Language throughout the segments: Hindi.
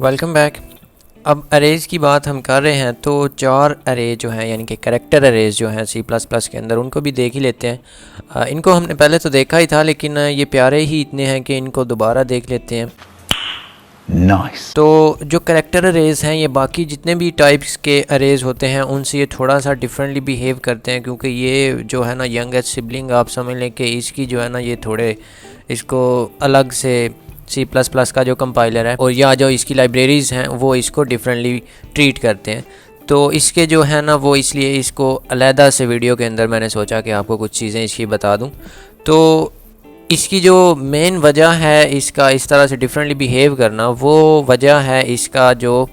Welcome back. अब अरेज की बात हम कर रहे हैं तो चार अरे जो हैं यानी कि करेक्टर अरेज जो हैं सी प्लस प्लस के अंदर उनको भी देख ही लेते हैं। इनको हमने पहले तो देखा ही था लेकिन ये प्यारे ही इतने हैं कि इनको दोबारा देख लेते हैं। Nice. तो जो करेक्टर अरेज हैं ये बाकी जितने भी टाइप्स के अरेज होते हैं उनसे ये थोड़ा सा डिफरेंटली बिहेव करते हैं, क्योंकि ये जो है ना यंगेस्ट सिबलिंग आप समझ लें कि इसकी जो है ना ये थोड़े इसको अलग से सी प्लस प्लस का जो कंपाइलर है और या जो इसकी लाइब्रेरीज़ हैं वो इसको डिफरेंटली ट्रीट करते हैं। तो इसके जो है ना वो इसलिए इसको अलहदा से वीडियो के अंदर मैंने सोचा कि आपको कुछ चीज़ें इसकी बता दूं। तो इसकी जो मेन वजह है इसका इस तरह से डिफरेंटली बिहेव करना, वो वजह है इसका जो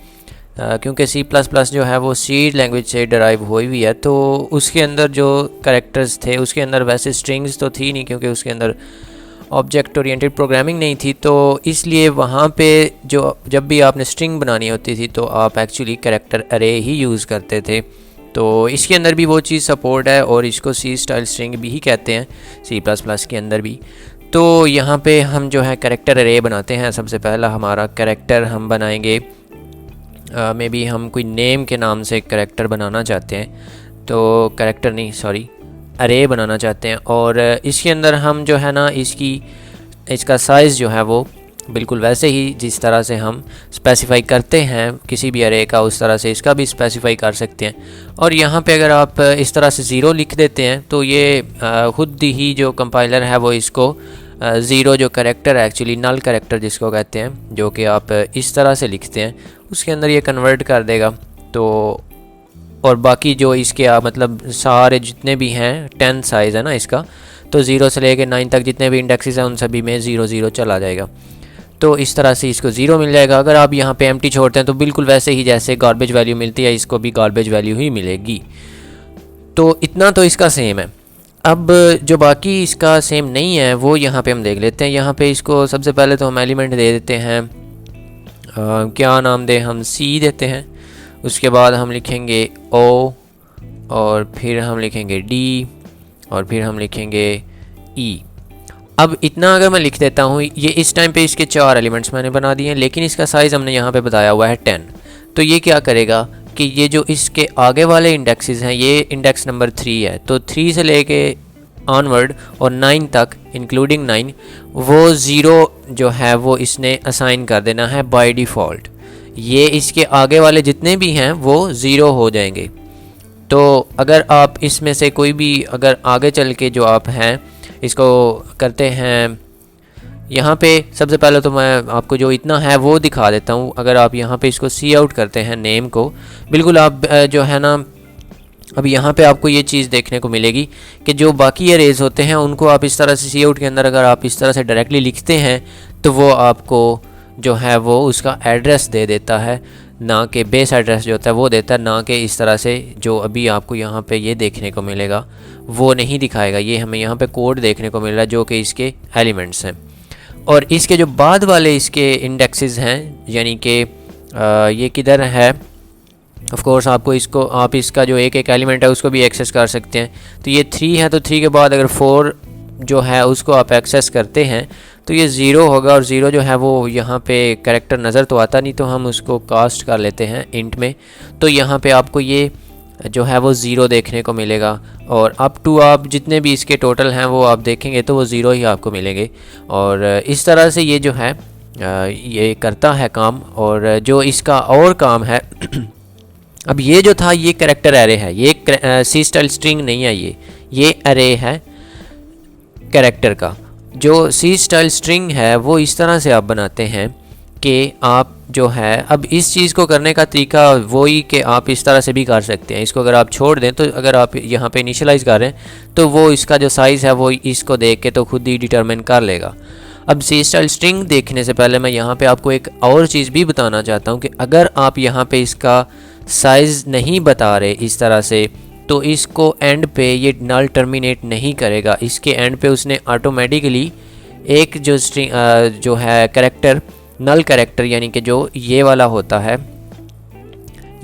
क्योंकि सी प्लस प्लस जो है वो सी लैंग्वेज से डराइव हुई हुई है, तो उसके अंदर जो कैरेक्टर्स थे उसके अंदर वैसे स्ट्रिंग्स तो थी नहीं क्योंकि उसके अंदर ऑब्जेक्ट ओरिएंटेड प्रोग्रामिंग नहीं थी। तो इसलिए वहाँ पे जो जब भी आपने स्ट्रिंग बनानी होती थी तो आप एक्चुअली कैरेक्टर अरे ही यूज़ करते थे। तो इसके अंदर भी वो चीज़ सपोर्ट है और इसको सी स्टाइल स्ट्रिंग भी ही कहते हैं सी प्लस प्लस के अंदर भी। तो यहाँ पे हम जो है कैरेक्टर अरे बनाते हैं। सबसे पहला हमारा कैरेक्टर हम बनाएंगे, मे बी हम कोई नेम के नाम से कैरेक्टर बनाना चाहते हैं, तो कैरेक्टर नहीं सॉरी अरे बनाना चाहते हैं। और इसके अंदर हम जो है ना इसका साइज़ जो है वो बिल्कुल वैसे ही जिस तरह से हम स्पेसिफ़ाई करते हैं किसी भी अरे का उस तरह से इसका भी स्पेसिफ़ाई कर सकते हैं। और यहाँ पे अगर आप इस तरह से ज़ीरो लिख देते हैं तो ये खुद ही जो कंपाइलर है वो इसको ज़ीरो जो कैरेक्टर एक्चुअली नल कैरेक्टर जिसको कहते हैं, जो कि आप इस तरह से लिखते हैं उसके अंदर ये कन्वर्ट कर देगा। तो और बाकी जो इसके मतलब सारे जितने भी हैं 10 साइज़ है ना इसका, तो 0 से लेके 9 तक जितने भी इंडेक्सेस हैं उन सभी में 0 0 चला जाएगा। तो इस तरह से इसको 0 मिल जाएगा। अगर आप यहाँ पे एम्प्टी छोड़ते हैं तो बिल्कुल वैसे ही जैसे गार्बेज वैल्यू मिलती है इसको भी गार्बेज वैल्यू ही मिलेगी। तो इतना तो इसका सेम है। अब जो बाकी इसका सेम नहीं है वो यहाँ पे हम देख लेते हैं। यहाँ पे इसको सबसे पहले तो हम एलिमेंट दे देते हैं, क्या नाम दें, हम सी देते हैं। उसके बाद हम लिखेंगे ओ और फिर हम लिखेंगे डी और फिर हम लिखेंगे ई। अब इतना अगर मैं लिख देता हूँ, ये इस टाइम पे इसके 4 एलिमेंट्स मैंने बना दिए हैं, लेकिन इसका साइज़ हमने यहाँ पे बताया हुआ है 10। तो ये क्या करेगा कि ये जो इसके आगे वाले इंडेक्सेस हैं ये इंडेक्स नंबर 3 है, तो 3 से लेके ऑनवर्ड और 9 तक इंक्लूडिंग 9 वो 0 जो है वो इसने असाइन कर देना है बाय डिफ़ॉल्ट। ये इसके आगे वाले जितने भी हैं वो 0 हो जाएंगे। तो अगर आप इसमें से कोई भी अगर आगे चल के जो आप हैं इसको करते हैं, यहाँ पे सबसे पहले तो मैं आपको जो इतना है वो दिखा देता हूँ। अगर आप यहाँ पे इसको सी आउट करते हैं नेम को, बिल्कुल आप जो है ना अब यहाँ पे आपको ये चीज़ देखने को मिलेगी कि जो बाकी अरेज होते हैं उनको आप इस तरह से सी आउट के अंदर अगर आप इस तरह से डायरेक्टली लिखते हैं तो वो आपको जो है वो उसका एड्रेस दे देता है, ना कि बेस एड्रेस जो होता है वो देता है, ना कि इस तरह से जो अभी आपको यहाँ पे ये देखने को मिलेगा वो नहीं दिखाएगा। ये हमें यहाँ पे कोड देखने को मिल रहा है जो कि इसके एलिमेंट्स हैं। और इसके जो बाद वाले इसके इंडेक्सेस हैं यानी कि ये किधर है, ऑफ कोर्स आपको इसको आप इसका जो एक एक एलिमेंट है उसको भी एक्सेस कर सकते हैं। तो ये 3 है, तो 3 के बाद अगर 4 जो है उसको आप एक्सेस करते हैं तो ये 0 होगा। और 0 जो है वो यहाँ पे कैरेक्टर नज़र तो आता नहीं, तो हम उसको कास्ट कर लेते हैं इंट में। तो यहाँ पे आपको ये जो है वो 0 देखने को मिलेगा और अप टू आप जितने भी इसके टोटल हैं वो आप देखेंगे तो वो 0 ही आपको मिलेंगे। और इस तरह से ये जो है ये करता है काम। और जो इसका और काम है अब ये जो था ये कैरेक्टर एरे है, ये सी स्टाइल स्ट्रिंग नहीं है, ये एरे है कैरेक्टर का। जो सी स्टाइल स्ट्रिंग है वो इस तरह से आप बनाते हैं कि आप जो है अब इस चीज़ को करने का तरीका वही कि आप इस तरह से भी कर सकते हैं। इसको अगर आप छोड़ दें तो अगर आप यहाँ पे इनिशियलाइज़ कर रहे हैं तो वो इसका जो साइज़ है वो इसको देख के तो खुद ही डिटरमिन कर लेगा। अब सी स्टाइल स्ट्रिंग देखने से पहले मैं यहाँ पे आपको एक और चीज़ भी बताना चाहता हूँ कि अगर आप यहाँ पे इसका साइज़ नहीं बता रहे इस तरह से तो इसको एंड पे ये नल टर्मिनेट नहीं करेगा। इसके एंड पे उसने ऑटोमेटिकली एक जो स्ट्रिंग जो है कैरेक्टर नल कैरेक्टर यानी कि जो ये वाला होता है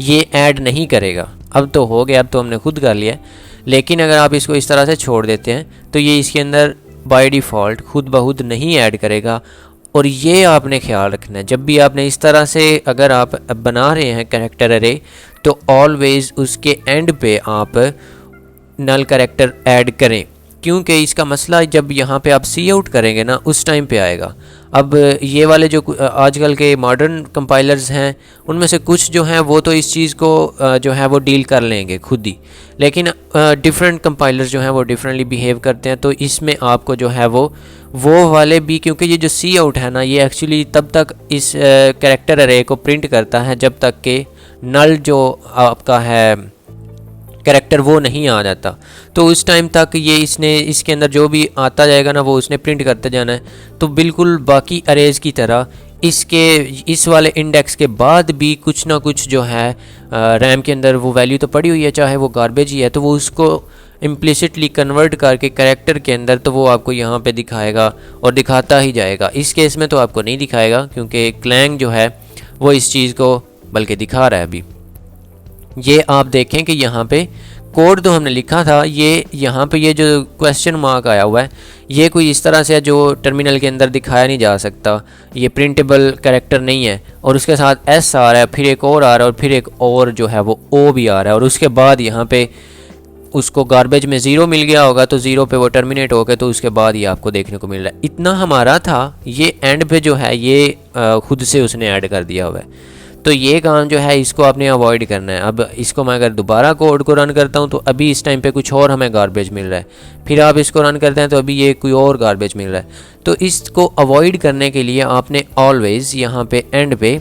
ये ऐड नहीं करेगा। अब तो हो गया, अब तो हमने खुद कर लिया। लेकिन अगर आप इसको इस तरह से छोड़ देते हैं तो ये इसके अंदर बाय डिफ़ॉल्ट खुद ब खुद नहीं ऐड करेगा। और ये आपने ख्याल रखना है जब भी आपने इस तरह से अगर आप बना रहे हैं कैरेक्टर अरे, तो ऑलवेज़ उसके एंड पे आप नल कैरेक्टर ऐड करें, क्योंकि इसका मसला जब यहाँ पे आप सी आउट करेंगे ना उस टाइम पे आएगा। अब ये वाले जो आजकल के मॉडर्न कंपाइलर्स हैं उनमें से कुछ जो हैं वो तो इस चीज़ को जो है वो डील कर लेंगे खुद ही, लेकिन डिफरेंट कंपाइलर्स जो हैं वो डिफरेंटली बिहेव करते हैं। तो इसमें आपको जो है वो वाले भी, क्योंकि ये जो सी आउट है ना ये एक्चुअली तब तक इस कैरेक्टर अरे को प्रिंट करता है जब तक कि नल जो आपका है कैरेक्टर वो नहीं आ जाता। तो उस टाइम तक ये इसके अंदर जो भी आता जाएगा ना वो उसने प्रिंट करते जाना है। तो बिल्कुल बाकी अरेज की तरह इस वाले इंडेक्स के बाद भी कुछ ना कुछ जो है रैम के अंदर वो वैल्यू तो पड़ी हुई है, चाहे वो गार्बेज ही है, तो वो उसको इम्प्लिसिटली कन्वर्ट करके कैरेक्टर के अंदर तो वो आपको यहाँ पे दिखाएगा और दिखाता ही जाएगा। इस केस में तो आपको नहीं दिखाएगा क्योंकि क्लैंग जो है वो इस चीज़ को बल्कि दिखा रहा है। अभी ये आप देखें कि यहाँ पे कोड तो हमने लिखा था, ये यहाँ पे ये जो क्वेश्चन मार्क आया हुआ है ये कोई इस तरह से है जो टर्मिनल के अंदर दिखाया नहीं जा सकता, ये प्रिंटेबल कैरेक्टर नहीं है। और उसके साथ एस आ रहा है, फिर एक और आ रहा है, और फिर एक और जो है वो ओ भी आ रहा है, और उसके बाद यहाँ पे उसको गार्बेज में ज़ीरो मिल गया होगा तो ज़ीरो पे वो टर्मिनेट हो गया, तो उसके बाद ये आपको देखने को मिल रहा है। इतना हमारा था, ये एंड पे जो है ये खुद से उसने ऐड कर दिया हुआ है। तो ये काम जो है इसको आपने अवॉइड करना है। अब इसको मैं अगर दोबारा कोड को रन करता हूँ तो अभी इस टाइम पे कुछ और हमें गार्बेज मिल रहा है, फिर आप इसको रन करते हैं तो अभी ये कोई और गार्बेज मिल रहा है। तो इसको अवॉइड करने के लिए आपने ऑलवेज़ यहाँ पे एंड पे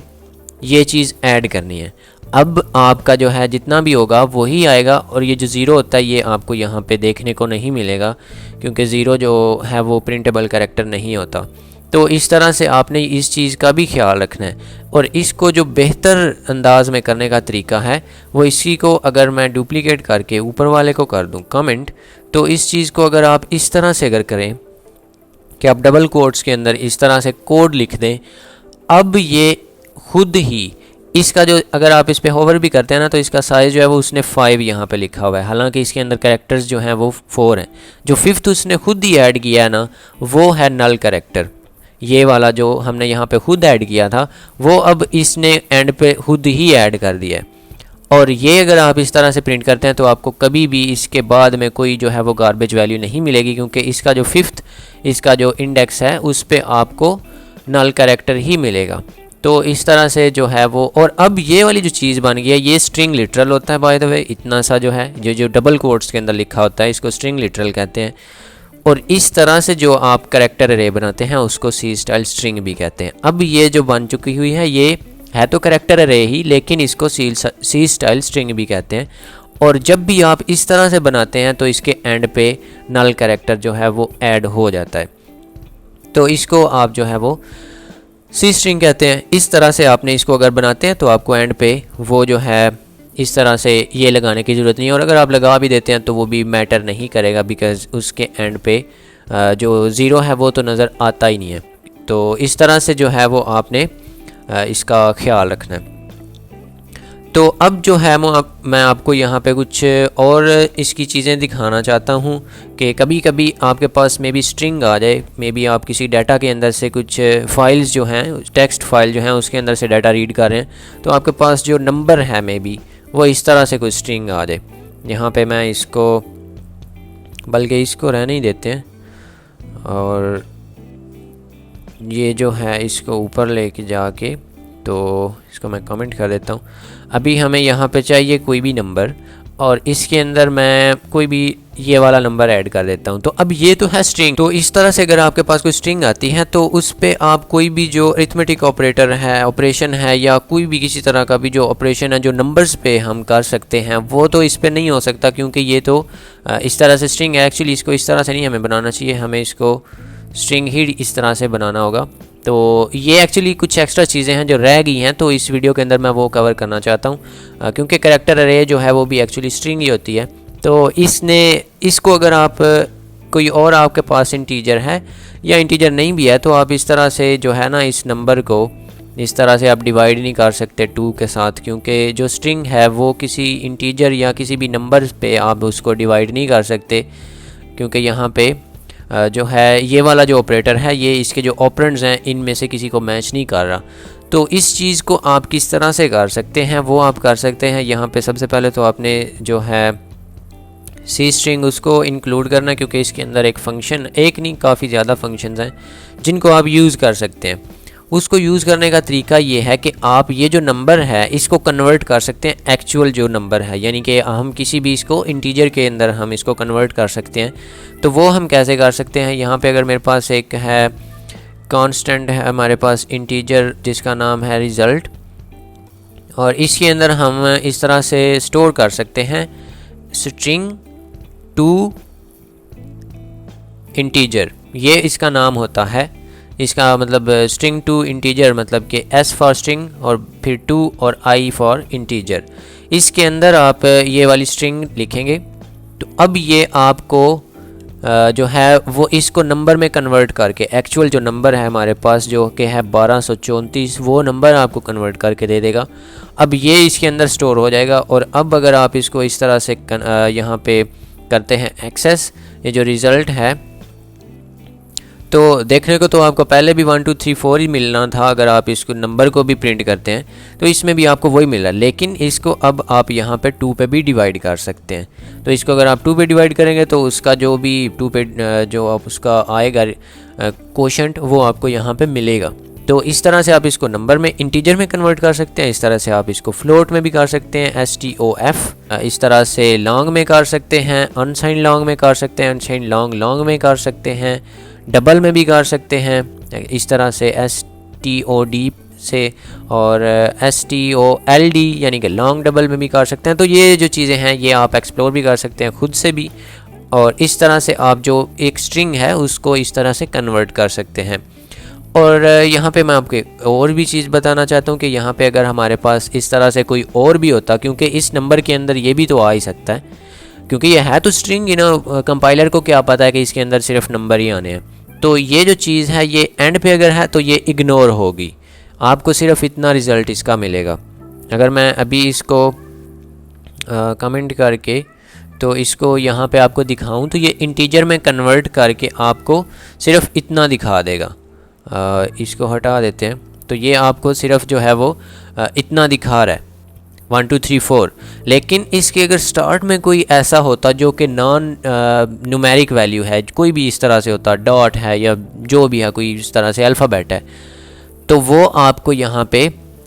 ये चीज़ ऐड करनी है। अब आपका जो है जितना भी होगा वही आएगा, और ये जो ज़ीरो होता है ये आपको यहाँ पे देखने को नहीं मिलेगा क्योंकि ज़ीरो जो है वो प्रिंटेबल कैरेक्टर नहीं होता। तो इस तरह से आपने इस चीज़ का भी ख्याल रखना है। और इसको जो बेहतर अंदाज में करने का तरीका है वो इसी को अगर मैं डुप्लीकेट करके ऊपर वाले को कर दूं कमेंट, तो इस चीज़ को अगर आप इस तरह से अगर करें कि आप डबल कोट्स के अंदर इस तरह से कोड लिख दें, अब ये खुद ही इसका जो अगर आप इस पे होवर भी करते हैं ना तो इसका साइज़ जो है वो उसने 5 यहाँ पे लिखा हुआ है, हालांकि इसके अंदर कैरेक्टर्स जो हैं वो 4 हैं। जो 5th उसने खुद ही ऐड किया है ना वो है नल कैरेक्टर, ये वाला जो हमने यहाँ पे खुद ऐड किया था वो अब इसने एंड पे खुद ही ऐड कर दिया है। और ये अगर आप इस तरह से प्रिंट करते हैं तो आपको कभी भी इसके बाद में कोई जो है वो गार्बेज वैल्यू नहीं मिलेगी, क्योंकि इसका जो 5th इसका जो इंडेक्स है उस पर आपको नल कैरेक्टर ही मिलेगा। तो इस तरह से जो है वो, और अब ये वाली जो चीज़ बन गई है ये स्ट्रिंग लिटरल होता है बाय द वे, इतना सा जो है जो डबल कोट्स के अंदर लिखा होता है इसको स्ट्रिंग लिटरल कहते हैं। और इस तरह से जो आप कैरेक्टर अरे बनाते हैं उसको सी स्टाइल स्ट्रिंग भी कहते हैं। अब ये जो बन चुकी हुई है ये है तो कैरेक्टर अरे ही, लेकिन इसको सी स्टाइल स्ट्रिंग भी कहते हैं। और जब भी आप इस तरह से बनाते हैं तो इसके एंड पे नल कैरेक्टर जो है वो ऐड हो जाता है, तो इसको आप जो है वो सी स्ट्रिंग कहते हैं। इस तरह से आपने इसको अगर बनाते हैं तो आपको एंड पे वो जो है इस तरह से ये लगाने की ज़रूरत नहीं है, और अगर आप लगा भी देते हैं तो वो भी मैटर नहीं करेगा बिकॉज़ उसके एंड पे जो ज़ीरो है वो तो नज़र आता ही नहीं है। तो इस तरह से जो है वो आपने इसका ख्याल रखना है। तो अब जो है मैं आपको यहाँ पे कुछ और इसकी चीज़ें दिखाना चाहता हूँ कि कभी कभी आपके पास मे बी स्ट्रिंग आ जाए, मे बी आप किसी डाटा के अंदर से कुछ फाइल्स जो हैं टेक्स्ट फाइल जो हैं उसके अंदर से डाटा रीड कर रहे हैं, तो आपके पास जो नंबर है मे बी वो इस तरह से कोई स्ट्रिंग आ जाए। यहाँ पे मैं इसको बल्कि इसको रहने ही देते हैं, और ये जो है इसको ऊपर लेके जाके तो इसको मैं कमेंट कर देता हूँ। अभी हमें यहाँ पे चाहिए कोई भी नंबर, और इसके अंदर मैं कोई भी ये वाला नंबर ऐड कर देता हूँ। तो अब ये तो है स्ट्रिंग। तो इस तरह से अगर आपके पास कोई स्ट्रिंग आती है तो उस पर आप कोई भी जो अरिथमेटिक ऑपरेटर है, ऑपरेशन है, या कोई भी किसी तरह का भी जो ऑपरेशन है जो नंबर्स पे हम कर सकते हैं वो तो इस पर नहीं हो सकता, क्योंकि ये तो इस तरह से स्ट्रिंग है। एक्चुअली इसको इस तरह से नहीं हमें बनाना चाहिए, हमें इसको स्ट्रिंग ही इस तरह से बनाना होगा। तो ये एक्चुअली कुछ एक्स्ट्रा चीज़ें हैं जो रह गई हैं, तो इस वीडियो के अंदर मैं वो कवर करना चाहता हूँ, क्योंकि कैरेक्टर अरे जो है वो भी एक्चुअली स्ट्रिंग ही होती है। तो इसको अगर आप कोई और आपके पास इंटीजर है या इंटीजर नहीं भी है तो आप इस तरह से जो है ना इस नंबर को इस तरह से आप डिवाइड नहीं कर सकते 2 के साथ, क्योंकि जो स्ट्रिंग है वो किसी इंटीजर या किसी भी नंबर पे आप उसको डिवाइड नहीं कर सकते, क्योंकि यहाँ पे जो है ये वाला जो ऑपरेटर है ये इसके जो ऑपरेंड्स हैं इनमें से किसी को मैच नहीं कर रहा। तो इस चीज़ को आप किस तरह से कर सकते हैं वो आप कर सकते हैं यहाँ पे। सबसे पहले तो आपने जो है सी स्ट्रिंग उसको इंक्लूड करना, क्योंकि इसके अंदर एक फ़ंक्शन, एक नहीं काफ़ी ज़्यादा फंक्शंस हैं जिनको आप यूज़ कर सकते हैं। उसको यूज़ करने का तरीका ये है कि आप ये जो नंबर है इसको कन्वर्ट कर सकते हैं एक्चुअल जो नंबर है, यानी कि हम किसी भी इसको इंटीजर के अंदर हम इसको कन्वर्ट कर सकते हैं। तो वो हम कैसे कर सकते हैं, यहाँ पे अगर मेरे पास एक है कांस्टेंट है हमारे पास इंटीजर जिसका नाम है रिज़ल्ट, और इसके अंदर हम इस तरह से स्टोर कर सकते हैं स्ट्रिंग टू इंटीजर, ये इसका नाम होता है। इसका मतलब स्ट्रिंग टू इंटीजर मतलब कि एस फॉर स्ट्रिंग और फिर टू और आई फॉर इंटीजर। इसके अंदर आप ये वाली स्ट्रिंग लिखेंगे तो अब ये आपको जो है वो इसको नंबर में कन्वर्ट करके एक्चुअल जो नंबर है हमारे पास जो कि है 1234 वो नंबर आपको कन्वर्ट करके दे देगा। अब ये इसके अंदर स्टोर हो जाएगा। और अब अगर आप इसको इस तरह से यहाँ पे करते हैं एक्सेस, ये जो रिज़ल्ट है, तो देखने को तो आपको पहले भी 1 2 3 4 ही मिलना था। अगर आप इसको नंबर को भी प्रिंट करते हैं तो इसमें भी आपको वही मिल रहा है, लेकिन इसको अब आप यहाँ पे 2 पे भी डिवाइड कर सकते हैं। तो इसको अगर आप 2 पे डिवाइड करेंगे तो उसका जो भी 2 पे जो आप उसका आएगा कोशेंट वो आपको यहाँ पे मिलेगा। तो इस तरह से आप इसको नंबर में इंटीजर में कन्वर्ट कर सकते हैं। इस तरह से आप इसको फ्लोट में भी कर सकते हैं STOF, इस तरह से लॉन्ग में कर सकते हैं, अनसाइन लॉन्ग में कर सकते हैं, अनसाइन लॉन्ग में कर सकते हैं, डबल में भी कर सकते हैं इस तरह से STOD से, और STOLD यानी कि लॉन्ग डबल में भी कर सकते हैं। तो ये जो चीज़ें हैं ये आप एक्सप्लोर भी कर सकते हैं खुद से भी, और इस तरह से आप जो एक स्ट्रिंग है उसको इस तरह से कन्वर्ट कर सकते हैं। और यहाँ पे मैं आपको और भी चीज़ बताना चाहता हूँ कि यहाँ पे अगर हमारे पास इस तरह से कोई और भी होता, क्योंकि इस नंबर के अंदर ये भी तो आ ही सकता है, क्योंकि ये है तो स्ट्रिंग ही ना, कंपाइलर को क्या पता है कि इसके अंदर सिर्फ नंबर ही आने हैं। तो ये जो चीज़ है ये एंड पे अगर है तो ये इग्नोर होगी, आपको सिर्फ इतना रिज़ल्ट इसका मिलेगा। अगर मैं अभी इसको कमेंट करके तो इसको यहाँ पे आपको दिखाऊं तो ये इंटीजर में कन्वर्ट करके आपको सिर्फ इतना दिखा देगा। इसको हटा देते हैं तो ये आपको सिर्फ जो है वो इतना दिखा रहा है 1 2 3 4। लेकिन इसके अगर स्टार्ट में कोई ऐसा होता जो कि नॉन न्यूमेरिक वैल्यू है, कोई भी इस तरह से होता, डॉट है या जो भी है कोई इस तरह से अल्फ़ाबेट है, तो वो आपको यहाँ पे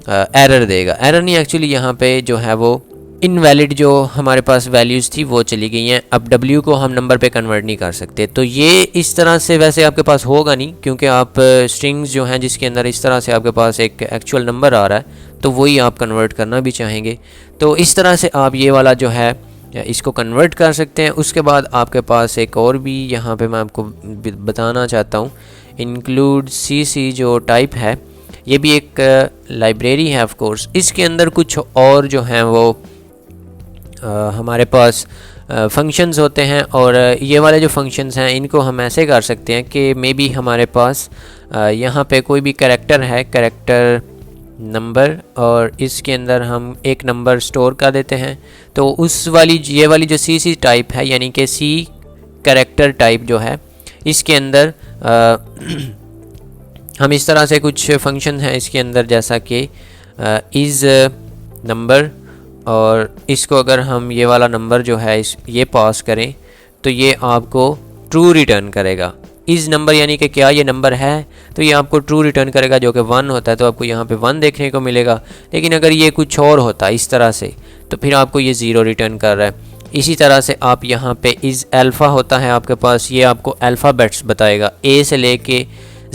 एरर देगा। एरर नहीं, एक्चुअली यहाँ पे जो है वो इनवैलिड जो हमारे पास वैल्यूज़ थी वो चली गई हैं। अब W को हम नंबर पे कन्वर्ट नहीं कर सकते। तो ये इस तरह से वैसे आपके पास होगा नहीं, क्योंकि आप स्ट्रिंग्स जो हैं जिसके अंदर इस तरह से आपके पास एक एक्चुअल नंबर आ रहा है तो वही आप कन्वर्ट करना भी चाहेंगे। तो इस तरह से आप ये वाला जो है इसको कन्वर्ट कर सकते हैं। उसके बाद आपके पास एक और भी यहाँ पे मैं आपको बताना चाहता हूँ, इंक्लूड CC जो टाइप है, ये भी एक लाइब्रेरी है ऑफ कोर्स। इसके अंदर कुछ और जो हैं वो हमारे पास फंक्शंस होते हैं, और ये वाले जो फंक्शंस हैं इनको हम ऐसे कर सकते हैं कि मे बी हमारे पास यहाँ पे कोई भी कैरेक्टर है, कैरेक्टर नंबर, और इसके अंदर हम एक नंबर स्टोर कर देते हैं। तो उस वाली ये वाली जो CC टाइप है यानी कि C कैरेक्टर टाइप जो है, इसके अंदर हम इस तरह से कुछ फंक्शन हैं इसके अंदर, जैसा कि इज़ नंबर, और इसको अगर हम ये वाला नंबर जो है ये पास करें तो ये आपको ट्रू रिटर्न करेगा। इस नंबर यानी कि क्या ये नंबर है, तो ये आपको ट्रू रिटर्न करेगा, जो कि 1 होता है तो आपको यहाँ पे 1 देखने को मिलेगा। लेकिन अगर ये कुछ और होता इस तरह से तो फिर आपको ये 0 रिटर्न कर रहा है। इसी तरह से आप यहाँ पे इज़ अल्फ़ा होता है आपके पास, ये आपको अल्फ़ाबेट्स बताएगा A से लेके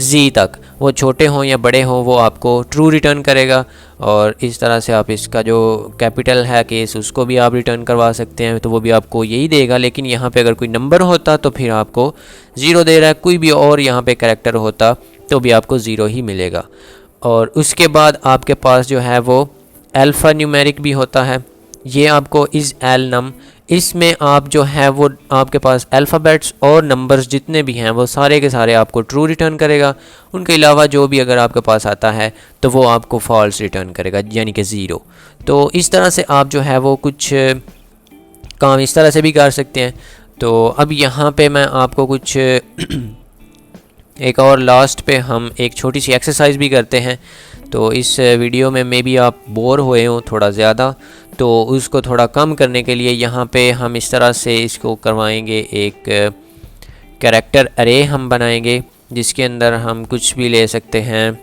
Z तक, वो छोटे हों या बड़े हों वो आपको ट्रू रिटर्न करेगा। और इस तरह से आप इसका जो कैपिटल है केस उसको भी आप रिटर्न करवा सकते हैं, तो वो भी आपको यही देगा। लेकिन यहाँ पे अगर कोई नंबर होता तो फिर आपको 0 दे रहा है, कोई भी और यहाँ पे कैरेक्टर होता तो भी आपको 0 ही मिलेगा। और उसके बाद आपके पास जो है वो अल्फ़ा न्यूमेरिक भी होता है, ये आपको इज़ एल नम, इसमें आप जो है वो आपके पास अल्फ़ाबेट्स और नंबर्स जितने भी हैं वो सारे के सारे आपको ट्रू रिटर्न करेगा। उनके अलावा जो भी अगर आपके पास आता है तो वो आपको फॉल्स रिटर्न करेगा, यानी कि 0। तो इस तरह से आप जो है वो कुछ काम इस तरह से भी कर सकते हैं। तो अब यहाँ पे मैं आपको कुछ एक और लास्ट पे हम एक छोटी सी एक्सरसाइज भी करते हैं। तो इस वीडियो में मे बी आप बोर हुए हों थोड़ा ज़्यादा, तो उसको थोड़ा कम करने के लिए यहाँ पे हम इस तरह से इसको करवाएंगे। एक कैरेक्टर अरे हम बनाएंगे जिसके अंदर हम कुछ भी ले सकते हैं।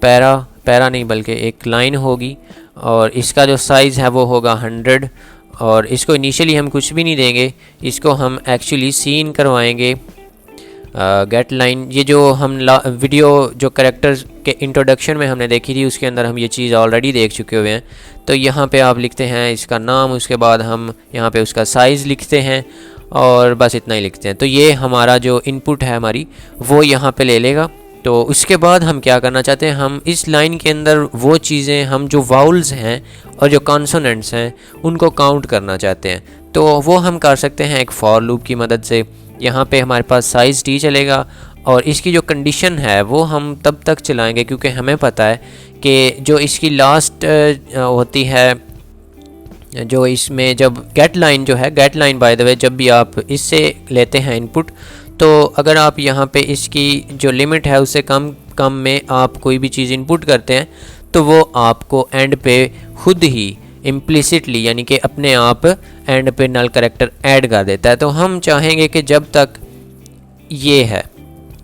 पैरा नहीं बल्कि एक लाइन होगी और इसका जो साइज़ है वो होगा 100। और इसको इनिशियली हम कुछ भी नहीं देंगे, इसको हम एक्चुअली सीन करवाएंगे। गेट लाइन, ये जो हम वीडियो जो कैरेक्टर्स के इंट्रोडक्शन में हमने देखी थी उसके अंदर हम ये चीज़ ऑलरेडी देख चुके हुए हैं। तो यहाँ पे आप लिखते हैं इसका नाम, उसके बाद हम यहाँ पे उसका साइज़ लिखते हैं और बस इतना ही लिखते हैं। तो ये हमारा जो इनपुट है हमारी वो यहाँ पे ले लेगा। तो उसके बाद हम क्या करना चाहते हैं, हम इस लाइन के अंदर वो चीज़ें, हम जो वाउल्स हैं और जो कॉन्सोनेंट्स हैं उनको काउंट करना चाहते हैं। तो वो हम कर सकते हैं एक फॉर लूप की मदद से। यहाँ पे हमारे पास साइज़ टी चलेगा और इसकी जो कंडीशन है वो हम तब तक चलाएंगे क्योंकि हमें पता है कि जो इसकी लास्ट होती है, जो इसमें जब गेट लाइन जो है, gate line by the way जब भी आप इससे लेते हैं इनपुट, तो अगर आप यहाँ पे इसकी जो लिमिट है उससे कम में आप कोई भी चीज़ इनपुट करते हैं तो वो आपको एंड पे खुद ही इम्प्लिसिटली यानी कि अपने आप एंड पे नल कैरेक्टर ऐड कर देता है। तो हम चाहेंगे कि जब तक ये है,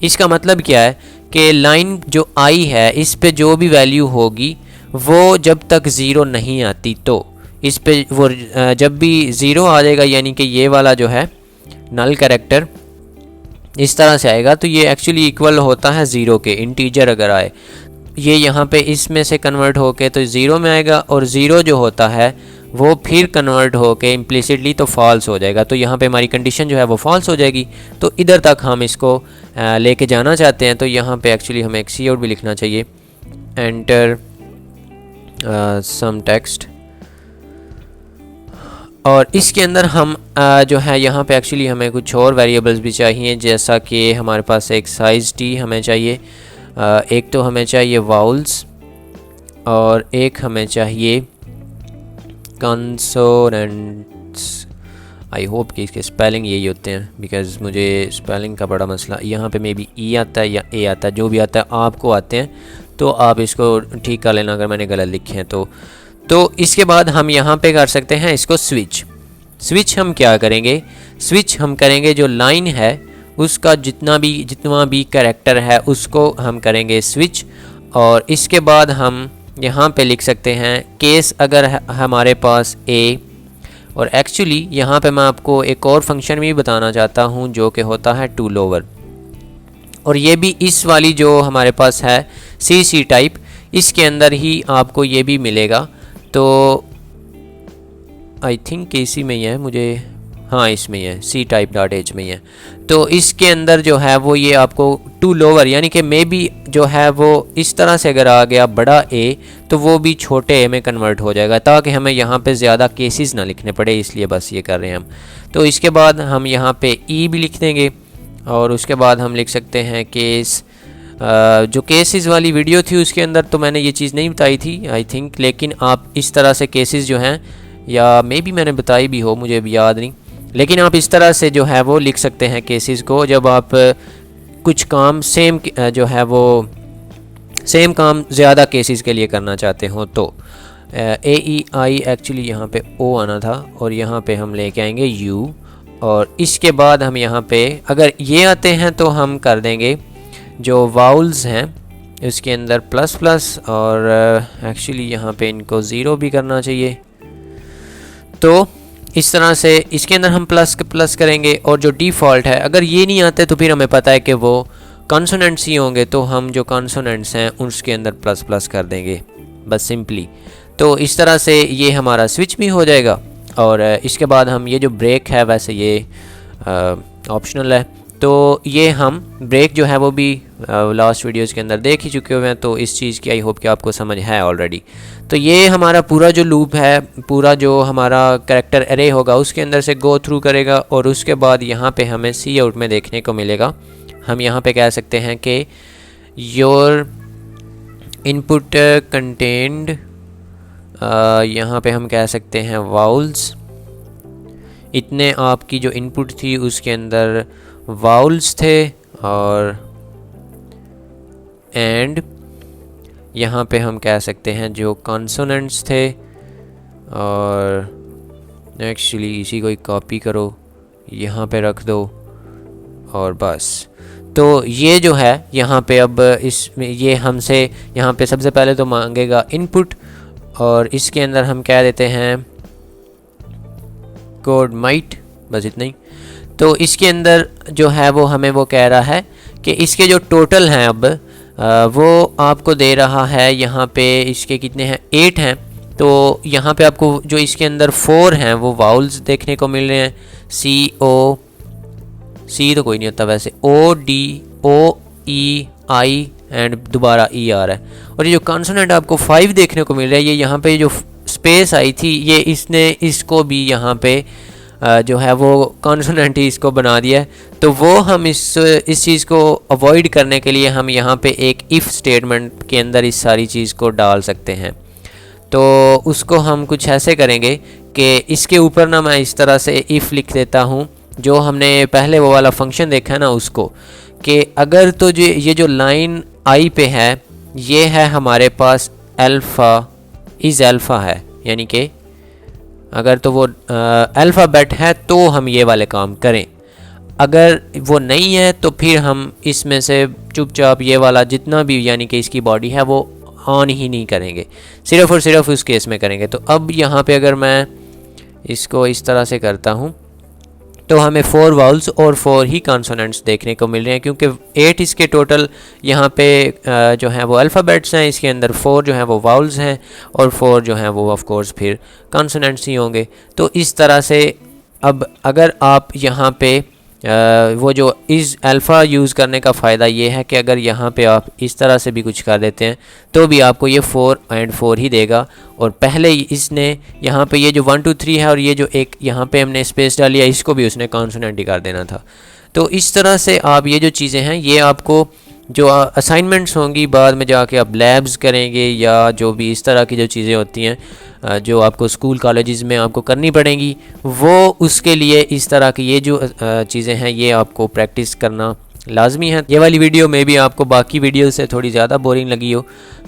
इसका मतलब क्या है कि लाइन जो आई है इस पे जो भी वैल्यू होगी वो जब तक ज़ीरो नहीं आती, तो इस पे वो जब भी ज़ीरो आ जाएगा यानी कि ये वाला जो है नल कैरेक्टर इस तरह से आएगा तो ये एक्चुअली इक्वल होता है ज़ीरो के। इंटीजर अगर आए ये यहाँ पे इसमें से कन्वर्ट होके तो ज़ीरो में आएगा और ज़ीरो जो होता है वो फिर कन्वर्ट होके इम्प्लिसिटली तो फॉल्स हो जाएगा। तो यहाँ पे हमारी कंडीशन जो है वो फॉल्स हो जाएगी। तो इधर तक हम इसको लेके जाना चाहते हैं। तो यहाँ पे एक्चुअली हमें एक सी आउट भी लिखना चाहिए, एंटर सम टेक्स्ट। और इसके अंदर हम जो है यहाँ पे एक्चुअली हमें कुछ और वेरिएबल्स भी चाहिए, जैसा कि हमारे पास एक साइज़ टी हमें चाहिए, एक तो हमें चाहिए वाउल्स और एक हमें चाहिए कंसोनेंट्स। आई होप कि इसके स्पेलिंग यही होते हैं बिकॉज़ मुझे स्पेलिंग का बड़ा मसला, यहाँ पे मे बी ई आता है या ए आता है, जो भी आता है आपको आते हैं तो आप इसको ठीक कर लेना अगर मैंने गलत लिखे हैं तो इसके बाद हम यहाँ पे कर सकते हैं इसको स्विच हम क्या करेंगे, स्विच हम करेंगे जो लाइन है उसका जितना भी कैरेक्टर है उसको हम करेंगे स्विच। और इसके बाद हम यहाँ पे लिख सकते हैं केस अगर हमारे पास ए। और एक्चुअली यहाँ पे मैं आपको एक और फंक्शन भी बताना चाहता हूँ जो कि होता है टू लोअर, और ये भी इस वाली जो हमारे पास है सी टाइप, इसके अंदर ही आपको ये भी मिलेगा। तो आई थिंक इसी में ही है, मुझे हाँ इसमें ही है, सी टाइप डॉट एच में ही है। तो इसके अंदर जो है वो ये आपको टू लोअर यानी कि मे बी जो है वो इस तरह से अगर आ गया बड़ा ए तो वो भी छोटे ए में कन्वर्ट हो जाएगा, ताकि हमें यहाँ पे ज़्यादा केसेस ना लिखने पड़े, इसलिए बस ये कर रहे हैं हम। तो इसके बाद हम यहाँ पे ई भी लिख देंगे और उसके बाद हम लिख सकते हैं केस। जो केसेस वाली वीडियो थी उसके अंदर तो मैंने ये चीज़ नहीं बताई थी आई थिंक, लेकिन आप इस तरह से केसेस जो हैं, या मे बी मैंने बताई भी हो मुझे भी याद नहीं, लेकिन आप इस तरह से जो है वो लिख सकते हैं केसेस को जब आप कुछ काम सेम जो है वो सेम काम ज़्यादा केसेस के लिए करना चाहते हो। तो ए ई आई एक्चुअली यहाँ पे ओ आना था और यहाँ पे हम लेके आएंगे यू, और इसके बाद हम यहाँ पे अगर ये आते हैं तो हम कर देंगे जो वाउल्स हैं उसके अंदर प्लस प्लस, और एक्चुअली यहाँ पे इनको ज़ीरो भी करना चाहिए। तो इस तरह से इसके अंदर हम प्लस करेंगे, और जो डिफ़ॉल्ट है अगर ये नहीं आते तो फिर हमें पता है कि वो कॉन्सोनेंट्स ही होंगे, तो हम जो कॉन्सोनेंट्स हैं उसके अंदर प्लस कर देंगे बस सिंपली। तो इस तरह से ये हमारा स्विच भी हो जाएगा। और इसके बाद हम ये जो ब्रेक है वैसे ये ऑप्शनल है, तो ये हम ब्रेक जो है वो भी लास्ट वीडियोज़ के अंदर देख ही चुके हुए हैं, तो इस चीज़ की आई होप कि आपको समझ है ऑलरेडी। तो ये हमारा पूरा जो लूप है, पूरा जो हमारा कैरेक्टर एरे होगा उसके अंदर से गो थ्रू करेगा, और उसके बाद यहाँ पे हमें सी आउट में देखने को मिलेगा। हम यहाँ पे कह सकते हैं कि योर इनपुट कंटेंड, यहाँ पे हम कह सकते हैं वाउल्स, इतने आपकी जो इनपुट थी उसके अंदर वाउल्स थे और एंड यहाँ पे हम कह सकते हैं जो कॉन्सोनेंट्स थे। और एक्चुअली इसी को ही कॉपी करो, यहाँ पे रख दो और बस। तो ये जो है यहाँ पे अब इसमें ये हमसे यहाँ पे सबसे पहले तो मांगेगा इनपुट और इसके अंदर हम कह देते हैं कोड माइट, बस इतना ही। तो इसके अंदर जो है वो हमें वो कह रहा है कि इसके जो टोटल हैं अब वो आपको दे रहा है यहाँ पे इसके कितने हैं 8 हैं। तो यहाँ पे आपको जो इसके अंदर 4 हैं वो वाउल्स देखने को मिल रहे हैं, सी तो कोई नहीं होता वैसे, O D O E I and दोबारा E आ रहा है। और ये जो कॉन्सोनेंट आपको 5 देखने को मिल रहा है, ये यहाँ पे जो स्पेस आई थी ये इसने इसको भी यहाँ पे जो है वो कॉन्सोनेंट ही इसको बना दिया है। तो वो हम इस चीज़ को अवॉइड करने के लिए हम यहाँ पे एक इफ़ स्टेटमेंट के अंदर इस सारी चीज़ को डाल सकते हैं। तो उसको हम कुछ ऐसे करेंगे कि इसके ऊपर ना मैं इस तरह से इफ़ लिख देता हूँ, जो हमने पहले वो वाला फंक्शन देखा है ना उसको, कि अगर तो जो ये जो लाइन आई पे है ये है हमारे पास अल्फ़ा इज़ अल्फ़ा है, यानी कि अगर तो वो अल्फ़ाबेट है तो हम ये वाले काम करें, अगर वो नहीं है तो फिर हम इसमें से चुपचाप ये वाला जितना भी यानी कि इसकी बॉडी है वो ऑन ही नहीं करेंगे, सिर्फ़ और सिर्फ उस केस में करेंगे। तो अब यहाँ पे अगर मैं इसको इस तरह से करता हूँ तो हमें 4 वाउल्स और 4 ही कॉन्सोनेंट्स देखने को मिल रहे हैं, क्योंकि 8 इसके टोटल यहाँ पे जो हैं वो अल्फ़ाबेट्स हैं, इसके अंदर 4 जो हैं वो वाउल्स हैं और 4 जो हैं वो ऑफ कोर्स फिर कॉन्सोनेंट्स ही होंगे। तो इस तरह से अब अगर आप यहाँ पे वो जो इज़ अल्फ़ा यूज़ करने का फ़ायदा ये है कि अगर यहाँ पे आप इस तरह से भी कुछ कर देते हैं तो भी आपको ये 4 एंड 4 ही देगा। और पहले इसने यहाँ पे ये जो 1 2 3 है और ये जो एक यहाँ पे हमने स्पेस डाली है इसको भी उसने कॉन्सोनेंट ही कर देना था। तो इस तरह से आप ये जो चीज़ें हैं ये आपको जो असाइनमेंट्स होंगी बाद में जाके आप लैब्स करेंगे या जो भी इस तरह की जो चीज़ें होती हैं जो आपको स्कूल कॉलेजेस में आपको करनी पड़ेंगी, वो उसके लिए इस तरह की ये जो चीज़ें हैं ये आपको प्रैक्टिस करना लाजमी है। ये वाली वीडियो में भी आपको बाकी वीडियो से थोड़ी ज़्यादा बोरिंग लगी हो,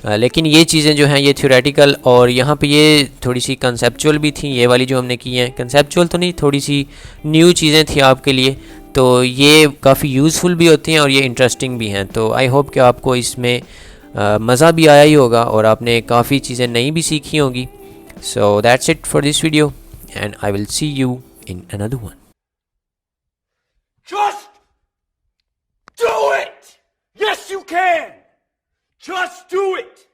लेकिन ये चीज़ें जो हैं ये थ्योरेटिकल और यहाँ पे ये थोड़ी सी कंसेप्चुअल भी थी। ये वाली जो हमने की हैं कंसेप्चुअल तो नहीं, थोड़ी सी न्यू चीज़ें थी आपके लिए, तो ये काफ़ी यूज़फुल भी होती हैं और ये इंटरेस्टिंग भी हैं। तो आई होप कि आपको इसमें मज़ा भी आया ही होगा और आपने काफ़ी चीज़ें नई भी सीखी होंगी। So that's it for this video and I will see you in another one. Just do it! Yes, you can! Just do it!